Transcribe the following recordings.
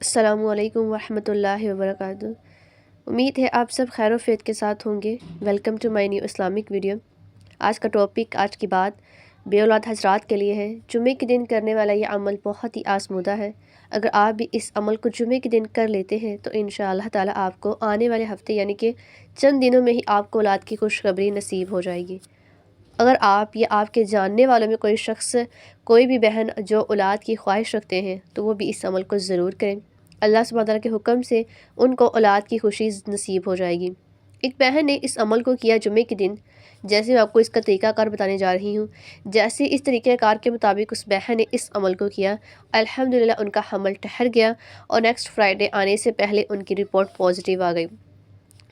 السلام علیکم ورحمۃ اللہ وبرکاتہ۔ امید ہے آپ سب خیر و فیت کے ساتھ ہوں گے۔ Welcome to my new Islamic video. آج کا ٹاپک، آج کی بات بے اولاد حضرات کے لیے ہے۔ جمعے کے دن کرنے والا یہ عمل بہت ہی آزمودہ ہے۔ اگر آپ بھی اس عمل کو جمعے کے دن کر لیتے ہیں تو انشاءاللہ تعالیٰ آپ کو آنے والے ہفتے یعنی کہ چند دنوں میں ہی آپ کو اولاد کی خوشخبری نصیب ہو جائے گی۔ اگر آپ یا آپ کے جاننے والوں میں کوئی شخص، کوئی بھی بہن جو اولاد کی خواہش رکھتے ہیں تو وہ بھی اس عمل کو ضرور کریں۔ اللہ سبحانہ تعالیٰ کے حکم سے ان کو اولاد کی خوشی نصیب ہو جائے گی۔ ایک بہن نے اس عمل کو کیا جمعے کے دن، جیسے میں آپ کو اس کا طریقہ کار بتانے جا رہی ہوں۔ جیسے اس طریقہ کار کے مطابق اس بہن نے اس عمل کو کیا، الحمدللہ ان کا حمل ٹھہر گیا اور نیکسٹ فرائیڈے آنے سے پہلے ان کی رپورٹ پازیٹیو آ گئی۔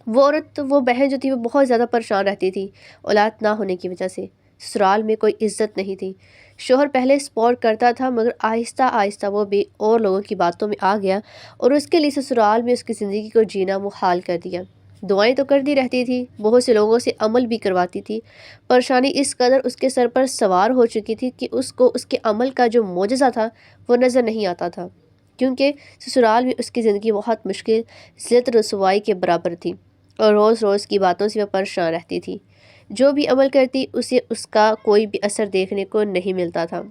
وہ عورت، وہ بہن جو تھی، وہ بہت زیادہ پریشان رہتی تھی اولاد نہ ہونے کی وجہ سے۔ سسرال میں کوئی عزت نہیں تھی۔ شوہر پہلے سپورٹ کرتا تھا مگر آہستہ آہستہ وہ بھی اور لوگوں کی باتوں میں آ گیا اور اس کے لیے سسرال میں اس کی زندگی کو جینا محال کر دیا۔ دعائیں تو کرتی رہتی تھی، بہت سے لوگوں سے عمل بھی کرواتی تھی۔ پریشانی اس قدر اس کے سر پر سوار ہو چکی تھی کہ اس کو اس کے عمل کا جو معجزہ تھا وہ نظر نہیں آتا تھا، کیونکہ سسرال میں اس کی زندگی بہت مشکل، ذلت رسوائی کے برابر تھی اور روز روز کی باتوں سے وہ پریشان رہتی تھی۔ جو بھی عمل کرتی اسے اس کا کوئی بھی اثر دیکھنے کو نہیں ملتا تھا۔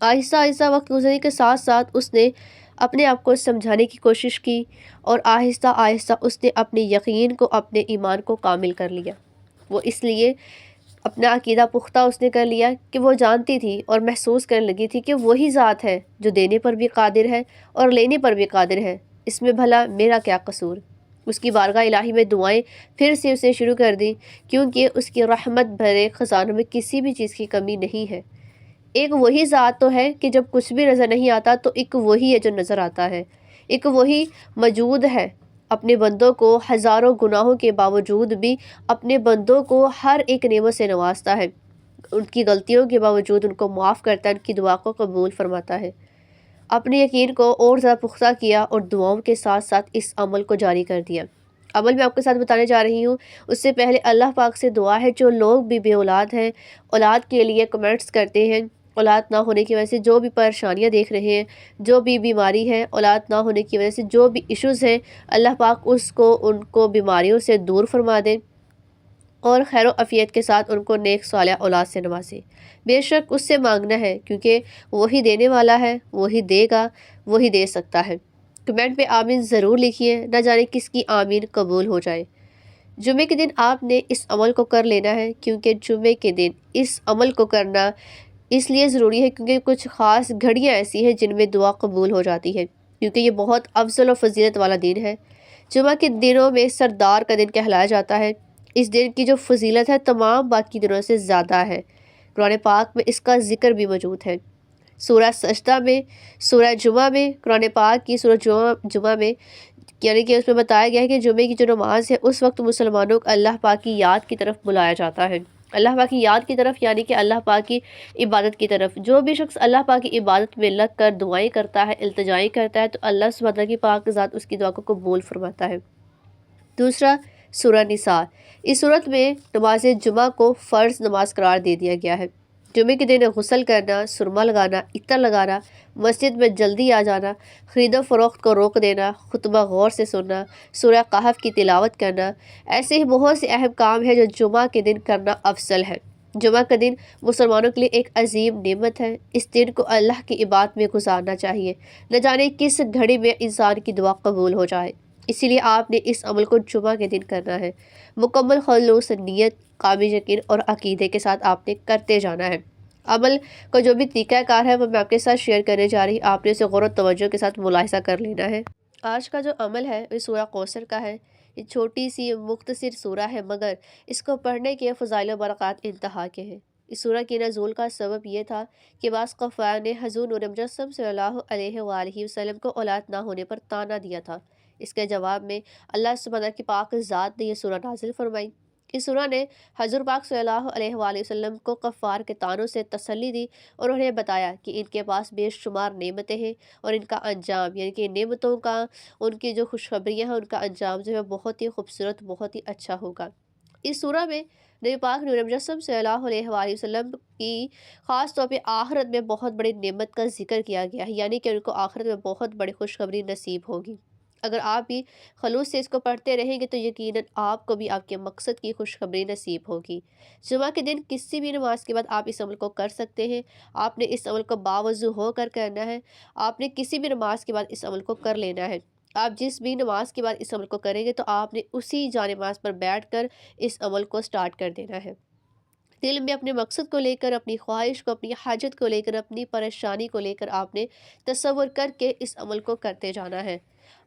آہستہ آہستہ وقت گزرنے کے ساتھ ساتھ اس نے اپنے آپ کو سمجھانے کی کوشش کی اور آہستہ آہستہ اس نے اپنے یقین کو، اپنے ایمان کو کامل کر لیا۔ وہ اس لیے اپنا عقیدہ پختہ اس نے کر لیا کہ وہ جانتی تھی اور محسوس کرنے لگی تھی کہ وہی ذات ہے جو دینے پر بھی قادر ہے اور لینے پر بھی قادر ہے، اس میں بھلا میرا کیا قصور۔ اس کی بارگاہ الہی میں دعائیں پھر سے اسے شروع کر دی، کیونکہ اس کی رحمت بھرے خزانوں میں کسی بھی چیز کی کمی نہیں ہے۔ ایک وہی ذات تو ہے کہ جب کچھ بھی نظر نہیں آتا تو ایک وہی ہے جو نظر آتا ہے، ایک وہی موجود ہے اپنے بندوں کو ہزاروں گناہوں کے باوجود بھی اپنے بندوں کو ہر ایک نعمت سے نوازتا ہے، ان کی غلطیوں کے باوجود ان کو معاف کرتا ہے، ان کی دعا کو قبول فرماتا ہے۔ اپنے یقین کو اور زیادہ پختہ کیا اور دعاؤں کے ساتھ ساتھ اس عمل کو جاری کر دیا۔ عمل میں آپ کے ساتھ بتانے جا رہی ہوں، اس سے پہلے اللہ پاک سے دعا ہے جو لوگ بھی بے اولاد ہیں، اولاد کے لیے کمنٹس کرتے ہیں، اولاد نہ ہونے کی وجہ سے جو بھی پریشانیاں دیکھ رہے ہیں، جو بھی بیماری ہے، اولاد نہ ہونے کی وجہ سے جو بھی ایشوز ہیں، اللہ پاک ان کو بیماریوں سے دور فرما دیں اور خیر و عافیت کے ساتھ ان کو نیک صالح اولاد سے نوازے۔ بے شک اس سے مانگنا ہے، کیونکہ وہی دینے والا ہے، وہی دے گا، وہی دے سکتا ہے۔ کمنٹ پہ آمین ضرور لکھیے، نہ جانے کس کی آمین قبول ہو جائے۔ جمعے کے دن آپ نے اس عمل کو کر لینا ہے، کیونکہ جمعے کے دن اس عمل کو کرنا اس لیے ضروری ہے کیونکہ کچھ خاص گھڑیاں ایسی ہیں جن میں دعا قبول ہو جاتی ہے، کیونکہ یہ بہت افضل و فضیلت والا دن ہے۔ جمعہ کے دنوں میں سردار کا دن کہلایا جاتا ہے۔ اس دن کی جو فضیلت ہے تمام باقی دنوں سے زیادہ ہے۔ قرآن پاک میں اس کا ذکر بھی موجود ہے۔ سورہ سجدہ میں، سورہ جمعہ میں، قرآن پاک کی سورہ جمعہ میں، یعنی کہ اس میں بتایا گیا ہے کہ جمعے کی جو نماز ہے اس وقت مسلمانوں کو اللہ پاک کی یاد کی طرف بلایا جاتا ہے۔ اللہ پاک کی یاد کی طرف یعنی کہ اللہ پاک کی عبادت کی طرف۔ جو بھی شخص اللہ پاک کی عبادت میں لگ کر دعائیں کرتا ہے، التجائیں کرتا ہے تو اللہ سبحانہ تعالیٰ کی پاک ذات اس کی دعا کو قبول فرماتا ہے۔ دوسرا، سورہ نساء۔ اس صورت میں نماز جمعہ کو فرض نماز قرار دے دیا گیا ہے۔ جمعے کے دن غسل کرنا، سرما لگانا، عطر لگانا، مسجد میں جلدی آ جانا، خرید و فروخت کو روک دینا، خطبہ غور سے سننا، سورہ کہف کی تلاوت کرنا، ایسے ہی بہت سے اہم کام ہیں جو جمعہ کے دن کرنا افضل ہے۔ جمعہ کا دن مسلمانوں کے لیے ایک عظیم نعمت ہے۔ اس دن کو اللہ کی عبادت میں گزارنا چاہیے، نہ جانے کس گھڑی میں انسان کی دعا قبول ہو جائے۔ اسی لیے آپ نے اس عمل کو جمعہ کے دن کرنا ہے۔ مکمل خلوص نیت، کامل یقین اور عقیدے کے ساتھ آپ نے کرتے جانا ہے۔ عمل کا جو بھی طریقہ کار ہے وہ میں آپ کے ساتھ شیئر کرنے جا رہی ہوں، آپ نے اسے غور و توجہ کے ساتھ ملاحظہ کر لینا ہے۔ آج کا جو عمل ہے وہ سورہ کوثر کا ہے۔ یہ چھوٹی سی مختصر سورہ ہے مگر اس کو پڑھنے کے فضائل و برکات انتہا کے ہیں۔ اس سورہ کی نزول کا سبب یہ تھا کہ بعض قفار نے حضور نور مجسم صلی اللہ علیہ وآلہ وسلم کو اولاد نہ ہونے پر طعنہ دیا تھا۔ اس کے جواب میں اللہ سبحانہ کی پاک ذات نے یہ سورہ نازل فرمائی۔ اس سورہ نے حضور پاک صلی اللہ علیہ وآلہ وسلم کو کفار کے طعنوں سے تسلی دی اور انہیں بتایا کہ ان کے پاس بے شمار نعمتیں ہیں اور ان کا انجام یعنی کہ نعمتوں کا، ان کی جو خوشخبریاں ہیں ان کا انجام جو ہے بہت ہی خوبصورت، بہت ہی اچھا ہوگا۔ اس سورہ میں نبی پاک نور مجسم صلی اللہ علیہ وآلہ وسلم کی خاص طور پہ آخرت میں بہت بڑی نعمت کا ذکر کیا گیا ہے، یعنی کہ ان کو آخرت میں بہت بڑی خوشخبری نصیب ہوگی۔ اگر آپ بھی خلوص سے اس کو پڑھتے رہیں گے تو یقیناً آپ کو بھی آپ کے مقصد کی خوشخبری نصیب ہوگی۔ جمعہ کے دن کسی بھی نماز کے بعد آپ اس عمل کو کر سکتے ہیں۔ آپ نے اس عمل کو باوضو ہو کر کرنا ہے۔ آپ نے کسی بھی نماز کے بعد اس عمل کو کر لینا ہے۔ آپ جس بھی نماز کے بعد اس عمل کو کریں گے تو آپ نے اسی جا نماز پر بیٹھ کر اس عمل کو سٹارٹ کر دینا ہے۔ دل میں اپنے مقصد کو لے کر، اپنی خواہش کو، اپنی حاجت کو لے کر، اپنی پریشانی کو لے کر آپ نے تصور کر کے اس عمل کو کرتے جانا ہے۔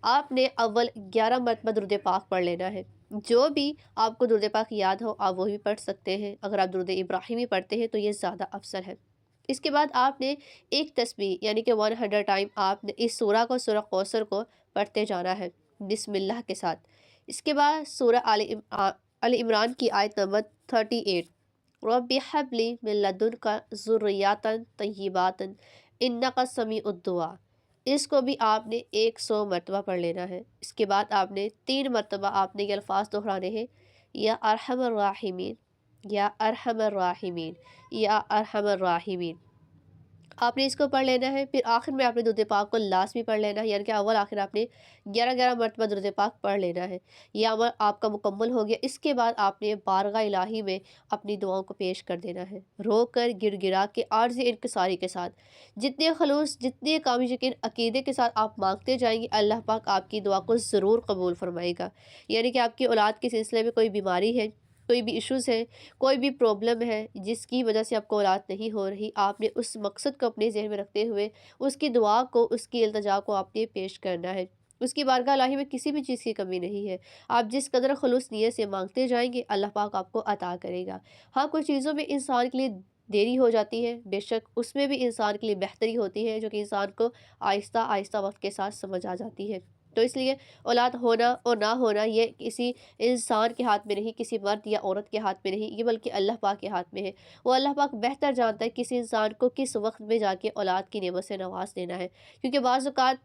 آپ نے اول 11 مرتبہ درود پاک پڑھ لینا ہے۔ جو بھی آپ کو درود پاک یاد ہو آپ وہ بھی پڑھ سکتے ہیں۔ اگر آپ درود ابراہیمی پڑھتے ہیں تو یہ زیادہ افضل ہے۔ اس کے بعد آپ نے ایک تسبیح یعنی کہ 100 ٹائم آپ نے اس سورہ کو، سورہ کوثر کو پڑھتے جانا ہے بسم اللہ کے ساتھ۔ اس کے بعد سورہ آل عمران کی آیت نمبر 38، رب ہب لی من لدنک ذریۃ طیبۃ انک سمیع الدعاء، اس کو بھی آپ نے 100 مرتبہ پڑھ لینا ہے۔ اس کے بعد آپ نے 3 مرتبہ آپ نے یہ الفاظ دہرانے ہیں، یا ارحم الراحمین، یا ارحم الراحمین، یا ارحم الراحمین۔ آپ نے اس کو پڑھ لینا ہے۔ پھر آخر میں آپ نے درود پاک کو لازمی پڑھ لینا ہے، یعنی کہ اول آخر آپ نے 11 مرتبہ درود پاک پڑھ لینا ہے۔ یہ عمل آپ کا مکمل ہو گیا۔ اس کے بعد آپ نے بارگاہ الہی میں اپنی دعاؤں کو پیش کر دینا ہے، رو کر، گڑ گڑا کے، عارضی انکساری کے ساتھ۔ جتنے خلوص، جتنے کامل یقین عقیدے کے ساتھ آپ مانگتے جائیں گے اللہ پاک آپ کی دعا کو ضرور قبول فرمائے گا۔ یعنی کہ آپ کی اولاد کے سلسلے میں کوئی بیماری ہے، کوئی بھی ایشوز ہے، کوئی بھی پرابلم ہے جس کی وجہ سے آپ کو اولاد نہیں ہو رہی، آپ نے اس مقصد کو اپنے ذہن میں رکھتے ہوئے اس کی دعا کو، اس کی التجا کو آپ نے پیش کرنا ہے۔ اس کی بارگاہ الہی میں کسی بھی چیز کی کمی نہیں ہے۔ آپ جس قدر خلوص نیت سے مانگتے جائیں گے اللہ پاک آپ کو عطا کرے گا۔ ہاں، کچھ چیزوں میں انسان کے لیے دیری ہو جاتی ہے، بے شک اس میں بھی انسان کے لیے بہتری ہوتی ہے جو کہ انسان کو آہستہ آہستہ وقت کے ساتھ سمجھ آ جاتی ہے۔ تو اس لیے اولاد ہونا اور نہ ہونا یہ کسی انسان کے ہاتھ میں نہیں، کسی مرد یا عورت کے ہاتھ میں نہیں، یہ بلکہ اللہ پاک کے ہاتھ میں ہے۔ وہ اللہ پاک بہتر جانتا ہے کسی انسان کو کس وقت میں جا کے اولاد کی نعمت سے نواز دینا ہے، کیونکہ بعض اوقات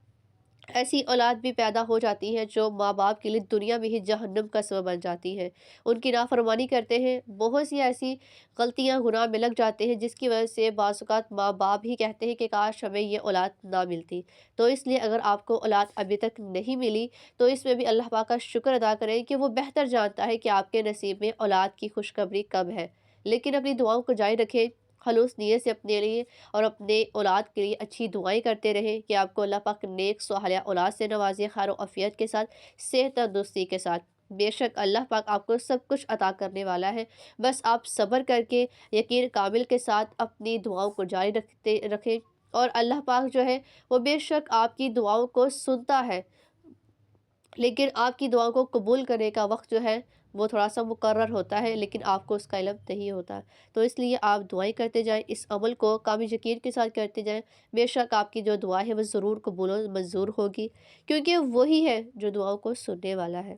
ایسی اولاد بھی پیدا ہو جاتی ہے جو ماں باپ کے لیے دنیا میں ہی جہنم کا سبب بن جاتی ہے، ان کی نافرمانی کرتے ہیں، بہت سی ایسی غلطیاں گناہ میں لگ جاتے ہیں جس کی وجہ سے بعض اوقات ماں باپ ہی کہتے ہیں کہ کاش ہمیں یہ اولاد نہ ملتی۔ تو اس لیے اگر آپ کو اولاد ابھی تک نہیں ملی تو اس میں بھی اللہ پاک کا شکر ادا کریں کہ وہ بہتر جانتا ہے کہ آپ کے نصیب میں اولاد کی خوشخبری کب ہے۔ لیکن اپنی دعاؤں کو جاری رکھیں، خلوص نیت سے اپنے لیے اور اپنے اولاد کے لیے اچھی دعائیں کرتے رہیں کہ آپ کو اللہ پاک نیک صالحہ اولاد سے نوازے، خیر و عافیت کے ساتھ، صحت تندرستی کے ساتھ۔ بے شک اللہ پاک آپ کو سب کچھ عطا کرنے والا ہے، بس آپ صبر کر کے یقین کامل کے ساتھ اپنی دعاؤں کو جاری رکھیں، اور اللہ پاک جو ہے وہ بے شک آپ کی دعاؤں کو سنتا ہے، لیکن آپ کی دعاؤں کو قبول کرنے کا وقت جو ہے وہ تھوڑا سا مقرر ہوتا ہے، لیکن آپ کو اس کا علم نہیں ہوتا۔ تو اس لیے آپ دعائیں کرتے جائیں، اس عمل کو کامل یقین کے ساتھ کرتے جائیں، بے شک آپ کی جو دعا ہے وہ ضرور قبول و منظور ہوگی، کیونکہ وہی ہے جو دعاؤں کو سننے والا ہے۔